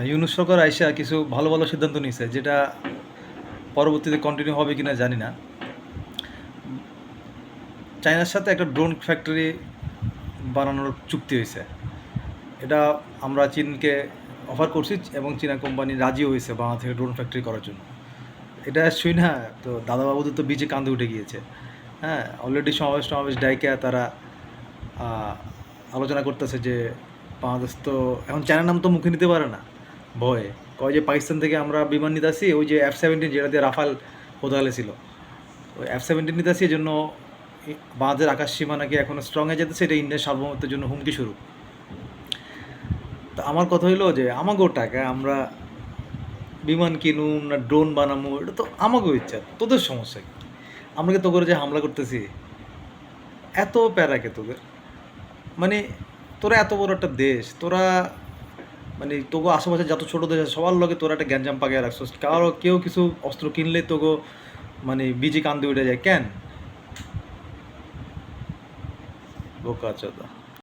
ইউনূস সরকার আইসা কিছু ভালো ভালো সিদ্ধান্ত নিছে, যেটা পরবর্তীতে কন্টিনিউ হবে কিনা জানি না। চায়নার সাথে একটা ড্রোন ফ্যাক্টরি বানানোর চুক্তি হয়েছে। এটা আমরা চীনকে অফার করছি এবং চীনা কোম্পানি রাজিও হয়েছে বাংলা থেকে ড্রোন ফ্যাক্টরি করার জন্য। এটা শুই না তো দাদাবাবুদের তো বীজে কান্দে উঠে গিয়েছে। হ্যাঁ, অলরেডি সমাবেশ ডাইকা তারা আলোচনা করতেছে যে বাংলাদেশ তো এখন চায়নার নাম তো মুখে নিতে পারে না ভয়ে। কয় যে পাকিস্তান থেকে আমরা বিমান নিতে আসি, ওই যে F-17 যেটা দিয়ে রাফাল হোতালে ছিল, ওই F-17 নিতে আসি, এই জন্য বাঁধের আকাশ সীমা নাকি এখনও স্ট্রং হয়ে যেতেছে, এটা ইন্ডিয়ার সার্বভৌমত্বের জন্য হুমকি শুরু। তো আমার কথা হইলো যে আমাকেও টাকা আমরা বিমান কিনুম না ড্রোন বানামো, এটা তো আমাকেও ইচ্ছা, তোদের সমস্যা কি? আমরা কি তোকে যে হামলা করতেছি? এত প্যারাকে তোদের, মানে তোরা এত বড় একটা দেশ, তোরা মানে তোগো আশেপাশে যত ছোটো দেশ আছে সবার লগে তোরা একটা গ্যাঞ্জাম পাকিয়ে রাখছস। কেউ কিছু অস্ত্র কিনলে তোগো মানে বিজি কান্দে উঠে যায় কেন? বোকা চোদা।